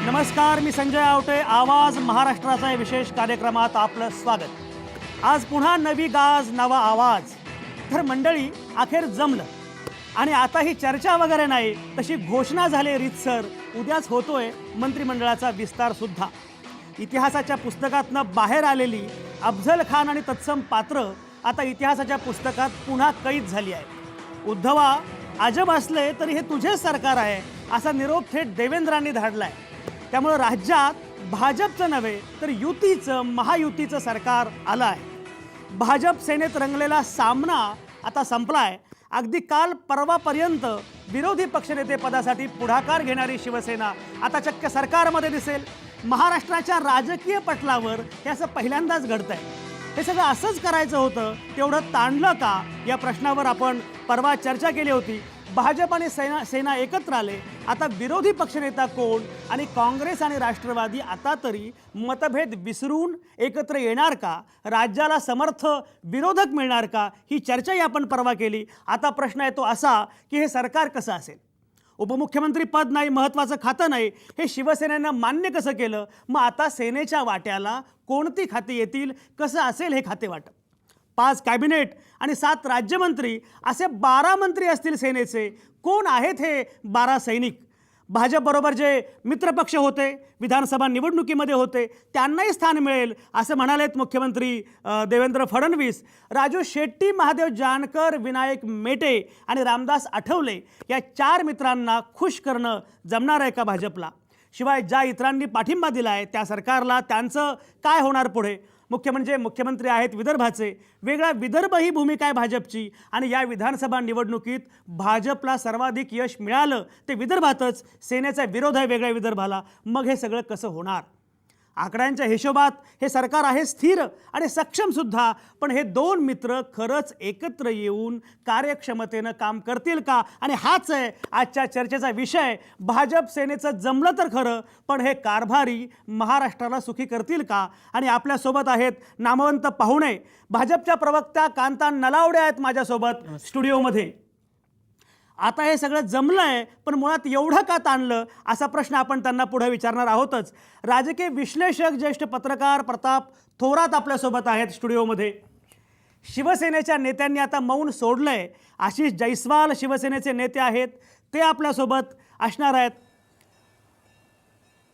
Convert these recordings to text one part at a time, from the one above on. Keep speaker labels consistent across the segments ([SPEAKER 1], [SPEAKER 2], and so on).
[SPEAKER 1] नमस्कार, मी संजय आवटे. आवाज महाराष्ट्राचा या विशेष कार्यक्रमात आपलं स्वागत. आज पुन्हा नवी गाज, नवा आवाज. तर मंडळी, अखेर जमलं आणि आता ही चर्चा वगैरे नाही, तशी घोषणा झाली रीतसर. उद्याच होतोय मंत्रिमंडळाचा विस्तार सुद्धा. इतिहासाच्या पुस्तकातनं बाहेर आलेली अफझल खान आणि तत्सम पात्र आता इतिहासाच्या पुस्तकात पुन्हा कैद झाली आहे. उद्धवा, अजब असले तरी हे तुझेच सरकार आहे असा निरोप थेट देवेंद्रांनी धाडलाय. त्यामुळे राज्यात भाजपचं नव्हे तर युतीचं, महायुतीचं सरकार आलं आहे. भाजप सेनेत रंगलेला सामना आता संपलाय. अगदी काल परवापर्यंत विरोधी पक्षनेते पदासाठी पुढाकार घेणारी शिवसेना आता चक्क सरकारमध्ये दिसेल. महाराष्ट्राच्या राजकीय पटलावर हे असं पहिल्यांदाच घडतंय. हे सगळं असंच करायचं होतं, तेवढं ताणलं का, या प्रश्नावर आपण परवा चर्चा केली होती. भाजप आणि सेना एकत्र आले. आता विरोधी पक्षनेता कोण आणि काँग्रेस आणि राष्ट्रवादी आता तरी मतभेद विसरून एकत्र येणार का, राज्याला समर्थ विरोधक मिळणार का, ही चर्चाही आपण परवा केली. आता प्रश्न येतो असा की हे सरकार कसं असेल. उपमुख्यमंत्री पद नाही, महत्त्वाचं खातं नाही, हे शिवसेनेनं मान्य कसं केलं. मग आता सेनेच्या वाट्याला कोणती खाती येतील, कसं असेल हे खाते वाटप. 5 कॅबिनेट आणि 7 राज्यमंत्री असे 12 मंत्री असतील सेनेचे. कोण आहेत हे 12 सैनिक? भाजपबरोबर जे मित्रपक्ष होते, विधानसभा निवडणुकीमध्ये होते, त्यांनाही स्थान मिळेल असं म्हणालेत मुख्यमंत्री देवेंद्र फडणवीस. राजू शेट्टी, महादेव जानकर, विनायक मेटे आणि रामदास आठवले या 4 मित्रांना खुश करणं जमणार आहे का भाजपला? शिवाय ज्या इतरांनी पाठिंबा दिला आहे त्या सरकारला, त्यांचं काय होणार पुढे? मुख्यमंत्री आहेत विदर्भाचे. वेगळा विदर्भ ही भूमिका आहे भाजपची. आणि या विधानसभा निवडणुकीत भाजपला सर्वाधिक यश मिळालं ते विदर्भातच. सेनेचा विरोध आहे वेगळ्या विदर्भाला. मग हे सगळं कसं होणार? आकड्यांच्या हिशोबात हे सरकार आहे स्थिर आणि सक्षमसुद्धा. पण हे 2 मित्र खरंच एकत्र येऊन कार्यक्षमतेनं काम करतील का? आणि हाच आहे आजच्या चर्चेचा विषय. भाजप सेनेचं जमलं तर खरं, पण हे कारभारी महाराष्ट्राला सुखी करतील का? आणि आपल्यासोबत आहेत नामवंत पाहुणे. भाजपच्या प्रवक्त्या कांता नलावडे आहेत माझ्यासोबत स्टुडिओमध्ये. आता हे सगळं जमलंय, पण मुळात एवढं का ताणलं असा प्रश्न आपण त्यांना पुढे विचारणार आहोतच. राजकीय विश्लेषक, ज्येष्ठ पत्रकार प्रताप थोरात आपल्यासोबत आहेत स्टुडिओमध्ये. शिवसेनेच्या नेत्यांनी आता मौन सोडलंय. आशिष जैस्वाल शिवसेनेचे नेते आहेत, ते आपल्यासोबत असणार आहेत.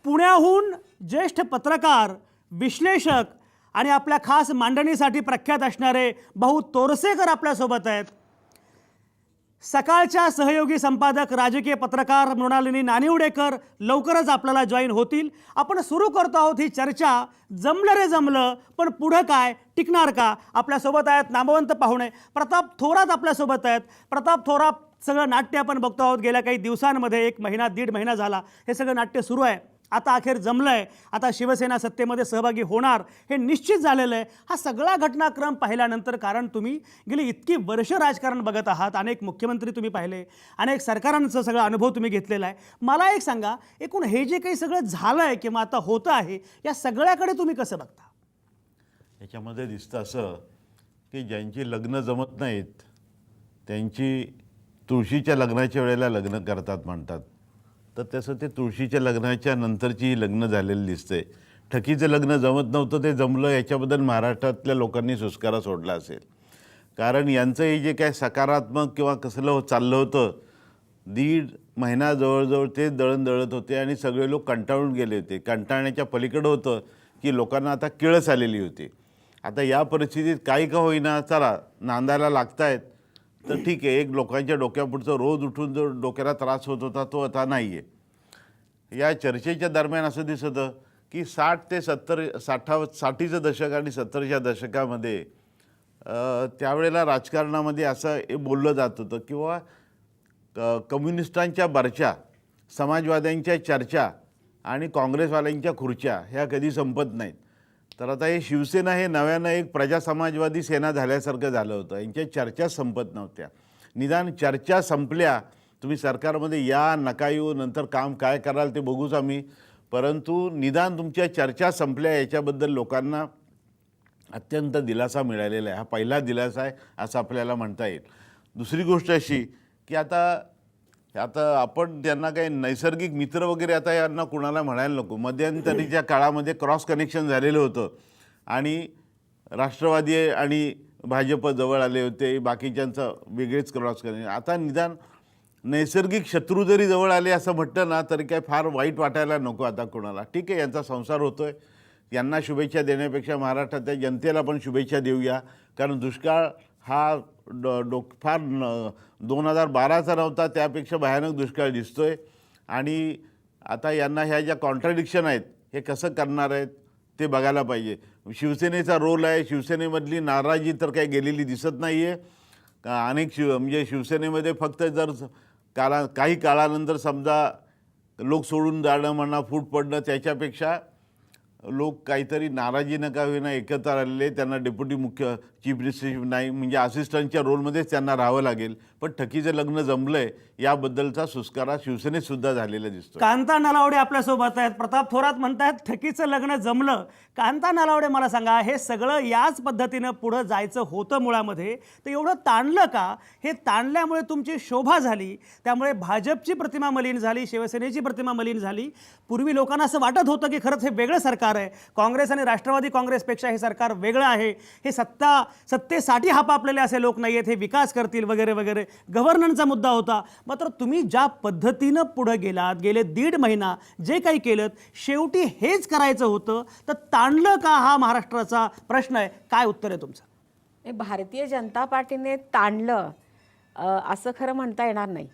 [SPEAKER 1] पुण्याहून ज्येष्ठ पत्रकार, विश्लेषक आणि आपल्या खास मांडणीसाठी प्रख्यात असणारे भाऊ तोरसेकर आपल्यासोबत आहेत. सकाळच्या सहयोगी संपादक, राजकीय पत्रकार मृणालिनी नानिवडेकर लवकरच आपल्याला जॉईन होतील. आपण सुरू करतो आहोत ही चर्चा. जमलं रे जमलं, पण पुढं काय, टिकणार का? आपल्यासोबत आहेत नामवंत पाहुणे. प्रताप थोरात आपल्यासोबत आहेत. प्रताप थोरात, सगळं नाट्य आपण बघतो आहोत गेल्या काही दिवसांमध्ये. 1 महिना, 1.5 महिना झाला हे सगळं नाट्य सुरू आहे. आता अखेर जमलंय. आता शिवसेना सत्तेमध्ये सहभागी होणार हे निश्चित झालेलं आहे. हा सगळा घटनाक्रम पाहिल्यानंतर, कारण तुम्ही गेली इतकी वर्ष राजकारण बघत आहात, अनेक मुख्यमंत्री तुम्ही पाहिले, अनेक सरकारांचा सगळा अनुभव तुम्ही घेतलेला आहे. मला एक सांगा, एकूण हे जे काही सगळं झालं आहे किंवा आता होतं आहे, या सगळ्याकडे तुम्ही कसं बघता?
[SPEAKER 2] याच्यामध्ये दिसतं असं की ज्यांची लग्न जमत नाहीत त्यांची तुळशीच्या लग्नाच्या वेळेला लग्न करतात म्हणतात. तर तसं ते तुळशीच्या लग्नाच्या नंतरची लग्न झालेलं दिसतंय. ठकीचं लग्न जमत नव्हतं, ते जमलं. याच्याबद्दल महाराष्ट्रातल्या लोकांनी सुस्कारा सोडला असेल. कारण यांचं हे जे काय सकारात्मक किंवा कसलं चाललं होतं, 1.5 महिना जवळजवळ ते दळण दळत होते आणि सगळे लोक कंटाळून गेले होते. कंटाळण्याच्या पलीकडं होतं की लोकांना आता किळस आलेली होती. आता या परिस्थितीत काही का होईना, चला नांदायला लागतायत तर ठीक आहे. एक लोकांच्या डोक्यापुढचं रोज उठून जो डोक्याला त्रास होत होता तो आता नाही आहे. या चर्चेच्या दरम्यान असं दिसत होतं की 60 ते 60चं दशक आणि 70च्या दशकामध्ये त्यावेळेला राजकारणामध्ये असं हे बोललं जात होतं किंवा कम्युनिस्टांच्या बर्चा, समाजवाद्यांच्या चर्चा आणि काँग्रेसवाल्यांच्या खुर्च्या ह्या कधी संपत नाहीत. तर आता हे शिवसेना हे नव्यानं एक प्रजासमाजवादी सेना झाल्यासारखं झालं होतं. यांच्या चर्चा संपत नव्हत्या. निदान चर्चा संपल्या, तुम्ही सरकारमध्ये या, नका येऊ, नंतर काम काय कराल ते बघूच आम्ही, परंतु निदान तुमच्या चर्चा संपल्या याच्याबद्दल लोकांना अत्यंत दिलासा मिळालेला आहे. हा पहिला दिलासा आहे असं आपल्याला म्हणता येईल. दुसरी गोष्ट अशी की आता आता आपण त्यांना काही नैसर्गिक मित्र वगैरे आता यांना कुणाला म्हणायला नको. मध्यंतरीच्या काळामध्ये क्रॉस कनेक्शन झालेलं होतं आणि राष्ट्रवादी आणि भाजप जवळ आले होते, बाकीच्यांचं वेगळेच क्रॉस कनेक्शन. आता निदान नैसर्गिक शत्रू जरी जवळ आले असं म्हटलं ना तरी काय फार वाईट वाटायला नको आता कोणाला. ठीक आहे, यांचा संसार होतोय, यांना शुभेच्छा देण्यापेक्षा महाराष्ट्राच्या जनतेला पण शुभेच्छा देऊया. कारण दुष्काळ हा फार 2012चा नव्हता, त्यापेक्षा भयानक दुष्काळ दिसतोय. आणि आता यांना ह्या ज्या कॉन्ट्राडिक्शन आहेत हे कसं करणार आहेत ते बघायला पाहिजे. शिवसेनेचा रोल आहे, शिवसेनेमधली नाराजी तर काही गेलेली दिसत नाही आहे. अनेक म्हणजे शिवसेनेमध्ये फक्त जर काही काळानंतर समजा लोक सोडून जाणं म्हणा, फूट पडणं, त्याच्यापेक्षा लोक काहीतरी नाराजी नका होईना एकत्र आलेले. त्यांना डेप्युटी मुख्य चीफ मिनिस्टर नाही म्हणजे असिस्टंटच्या रोलमध्येच त्यांना राहावं लागेल. पण ठकीचं लग्न जमलंय याबद्दलचा सुस्कारा शिवसेनेत सुद्धा झालेला दिसतो.
[SPEAKER 1] कांता नलावडे आपल्यासोबत आहेत. प्रताप थोरात म्हणतात ठकीचं लग्न जमलं. कांता नलावडे, मला सांगा, हे सगळं याच पद्धतीनं पुढं जायचं होतं मुळामध्ये, तर एवढं ताणलं का? हे ताणल्यामुळे तुमची शोभा झाली, त्यामुळे भाजपची प्रतिमा मलिन झाली, शिवसेनेची प्रतिमा मलिन झाली. पूर्वी लोकांना असं वाटत होतं की खरंच हे वेगळं सरकार आहे, काँग्रेस आणि राष्ट्रवादी काँग्रेसपेक्षा हे सरकार वेगळं आहे, हे सत्तेसाठी हापापलेले असे लोक नाही आहेत, हे विकास करतील वगैरे वगैरे, गव्हर्नन्सचा मुद्दा होता. मात्र तुम्ही ज्या पद्धतीनं पुढे गेलात, गेले 1.5 महिना जे काही केलं, शेवटी हेच करायचं होतं, तर ताणलं का? हा महाराष्ट्राचा प्रश्न आहे. काय उत्तर आहे तुमचं?
[SPEAKER 3] भारतीय जनता पार्टीने ताणलं असं खरं म्हणता येणार नाही.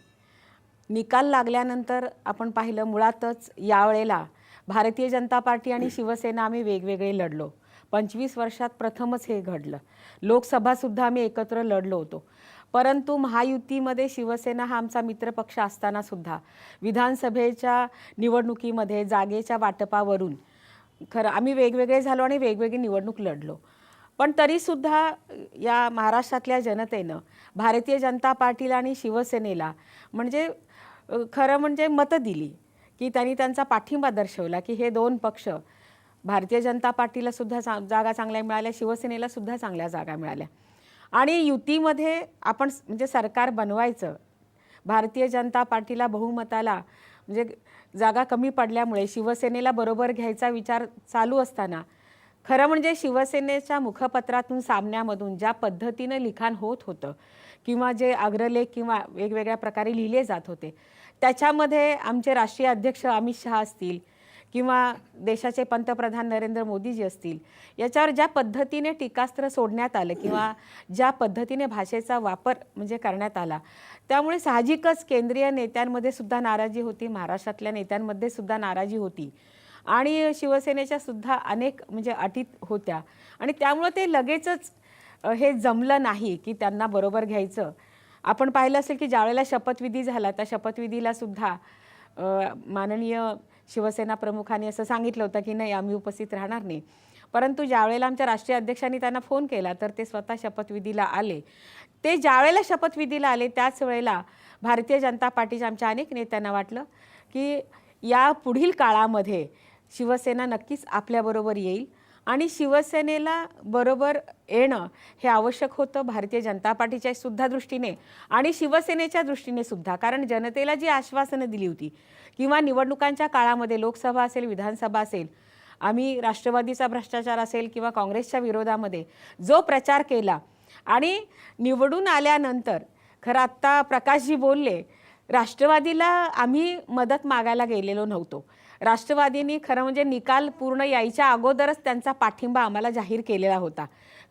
[SPEAKER 3] निकाल लागल्यानंतर आपण पाहिलं, मुळातच यावेळेला भारतीय जनता पार्टी आणि शिवसेना आम्ही वेगवेगळे लढलो. 25 वर्षात प्रथमच हे घडलं. लोकसभासुद्धा आम्ही एकत्र लढलो होतो. परंतु महायुतीमध्ये शिवसेना हा आमचा मित्रपक्ष असतानासुद्धा विधानसभेच्या निवडणुकीमध्ये जागेच्या वाटपावरून खरं आम्ही वेगवेगळे झालो आणि वेगवेगळी निवडणूक लढलो. पण तरीसुद्धा या महाराष्ट्रातल्या जनतेनं भारतीय जनता पार्टीला आणि शिवसेनेला म्हणजे खरं म्हणजे मतं दिली, की त्यांनी त्यांचा पाठिंबा दर्शवला की हे दोन पक्ष, भारतीय जनता पार्टीला सुद्धा जागा चांगल्या मिळाल्या, शिवसेनेला सुद्धा चांगल्या जागा मिळाल्या. आणि युतीमध्ये आपण म्हणजे सरकार बनवायचं, भारतीय जनता पार्टीला बहुमताला म्हणजे जागा कमी पडल्यामुळे शिवसेनेला बरोबर घ्यायचा विचार चालू असताना खरं म्हणजे शिवसेनेच्या मुखपत्रातून, सामन्यामधून ज्या पद्धतीनं लिखाण होत होतं किंवा जे अग्रलेख किंवा वेगवेगळ्या प्रकारे लिहिले जात होते, त्याच्यामध्ये आमचे राष्ट्रीय अध्यक्ष अमित शहा असतील किंवा देशाचे पंतप्रधान नरेंद्र मोदीजी असतील, याच्यावर ज्या पद्धतीने टीकास्त्र सोडण्यात आलं किंवा ज्या पद्धतीने भाषेचा वापर म्हणजे करण्यात आला, त्यामुळे साहजिकच केंद्रीय नेत्यांमध्ये सुद्धा नाराजी होती, महाराष्ट्रातल्या नेत्यांमध्ये सुद्धा नाराजी होती आणि शिवसेनेच्या सुद्धा अनेक म्हणजे अटी होत्या. आणि त्यामुळे ते लगेचच हे जमलं नाही की त्यांना बरोबर घ्यायचं. आपण पाहिलं असेल की ज्यावेळेला शपथविधी झाला, त्या शपथविधीला सुद्धा माननीय शिवसेना प्रमुखांनी असं सांगितलं होतं की नाही, आम्ही उपस्थित राहणार नाही. परंतु ज्यावेळेला आमच्या राष्ट्रीय अध्यक्षांनी त्यांना फोन केला तर ते स्वतः शपथविधीला आले. ते ज्यावेळेला शपथविधीला आले त्याच वेळेला भारतीय जनता पार्टीच्या आमच्या अनेक नेत्यांना वाटलं की या पुढील काळामध्ये शिवसेना नक्कीच आपल्याबरोबर येईल आणि शिवसेनेला बरोबर येणं हे आवश्यक होतं भारतीय जनता पार्टीच्या सुद्धा दृष्टीने आणि शिवसेनेच्या दृष्टीने सुद्धा. कारण जनतेला जी आश्वासनं दिली होती किंवा निवडणुकांच्या काळामध्ये लोकसभा असेल, विधानसभा असेल, आम्ही राष्ट्रवादीचा भ्रष्टाचार असेल किंवा काँग्रेसच्या विरोधामध्ये जो प्रचार केला आणि निवडून आल्यानंतर खरं आत्ता प्रकाशजी बोलले, राष्ट्रवादीला आम्ही मदत मागायला गेलेलो नव्हतो. राष्ट्रवादींनी खरं म्हणजे निकाल पूर्ण यायच्या अगोदरच त्यांचा पाठिंबा आम्हाला जाहीर केलेला होता.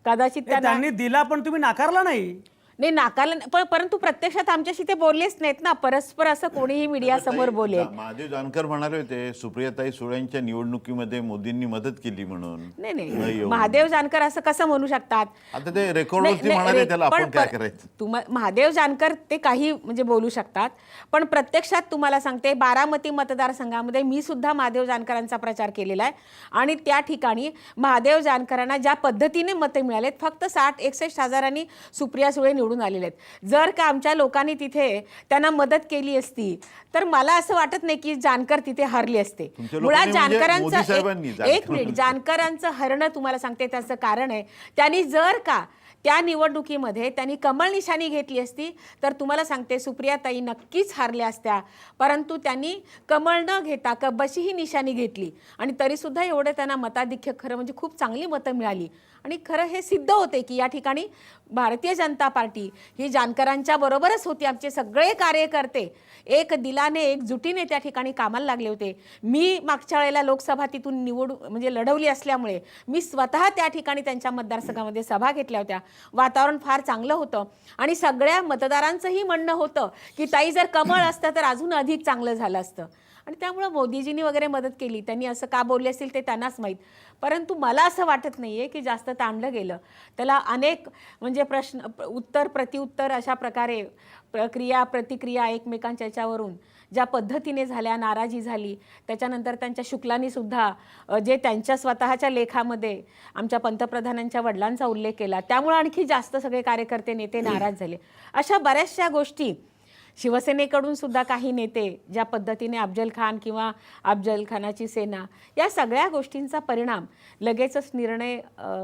[SPEAKER 3] कदाचित
[SPEAKER 1] त्यांनी दिला पण तुम्ही नाकारला नाही.
[SPEAKER 3] नाही, नाकारलं, पण परंतु प्रत्यक्षात आमच्याशी ते बोललेच नाहीत ना, परस्पर असं कोणीही मीडिया समोर बोले.
[SPEAKER 2] महादेव जानकर म्हणाले होते सुप्रियाताई सुळेंच्या निवडणुकीमध्ये मोदींनी मदत केली म्हणून.
[SPEAKER 3] नाही, महादेव जानकर असं कसं म्हणू शकतात?
[SPEAKER 2] आता ते रेकॉर्डवरती म्हणाले, त्याला आपण काय करायचं?
[SPEAKER 3] महादेव जानकर ते काही म्हणजे बोलू शकतात, पण प्रत्यक्षात तुम्हाला सांगते, बारामती मतदारसंघामध्ये मी सुद्धा महादेव जानकरांचा प्रचार केलेला आहे आणि त्या ठिकाणी महादेव जानकरांना ज्या पद्धतीने मते मिळालेत, फक्त 60-61 हजारांनी सुप्रिया सुळे निवडून आलेले आहेत. जर का आमच्या लोकांनी तिथे त्यांना मदत केली असती तर मला असं वाटत नाही की जानकर तिथे हरले असते. मुळात जानकरांचं एक मिनिट, जानकरांचं हरणं तुम्हाला सांगते त्याचं कारण आहे, त्यांनी जर का त्या निवडणुकीमध्ये त्यांनी कमळ निशाणी घेतली असती तर तुम्हाला सांगते सुप्रियाताई नक्कीच हारल्या असत्या. परंतु त्यांनी कमळ न घेता कब्बशी ही निशाणी घेतली आणि तरीसुद्धा एवढं त्यांना मताधिक्य खरं म्हणजे खूप चांगली मतं मिळाली. आणि खरं हे सिद्ध होते की या ठिकाणी भारतीय जनता पार्टी ही जानकरांच्या बरोबरच होती. आमचे सगळे कार्यकर्ते एक दिलाने एकजुटीने त्या ठिकाणी कामाला लागले होते. मी मागच्या वेळेला लोकसभा तिथून म्हणजे लढवली असल्यामुळे मी स्वतः त्या ठिकाणी त्यांच्या मतदारसंघामध्ये सभा घेतल्या होत्या. वातावरण फार चांगलं होतं आणि सगळ्या मतदारांचंही म्हणणं होतं की ताई जर कमळ असतं तर अजून अधिक चांगलं झालं असतं. आणि त्यामुळं मोदीजींनी वगैरे मदत केली. त्यांनी असं का बोलले असेल ते त्यांनाच माहीत. परंतु मला असं वाटत नाही आहे की जास्त ताणलं गेलं. त्याला अनेक म्हणजे प्रश्न उत्तर प्रतिउत्तर अशा प्रकारे प्रक्रिया प्रतिक्रिया एकमेकांच्या याच्यावरून ज्या पद्धतीने झाल्या, नाराजी झाली. त्याच्यानंतर त्यांच्या शुक्लांनी सुद्धा जे त्यांच्या स्वतःच्या लेखामध्ये आमच्या पंतप्रधानांच्या वडिलांचा उल्लेख केला त्यामुळे आणखी जास्त सगळे कार्यकर्ते नेते नाराज झाले. अशा बऱ्याचशा गोष्टी शिवसेनेकडून सुद्धा काही नेते ज्या पद्धतीने अफजल खान किंवा अफजल खानाची सेना या सगळ्या गोष्टींचा परिणाम लगेचच निर्णय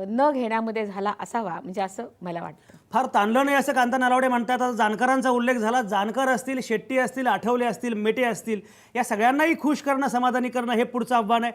[SPEAKER 3] न घेण्यामध्ये झाला असावा म्हणजे असं मला वाटतं.
[SPEAKER 1] फार ताणलं नाही असं कांता नलावडे म्हणतात. आता जानकरांचा उल्लेख झाला. जानकर असतील, शेट्टी असतील, आठवले असतील, मेटे असतील, या सगळ्यांनाही खुश करणं, समाधानी करणं हे पुढचं आव्हान आहे.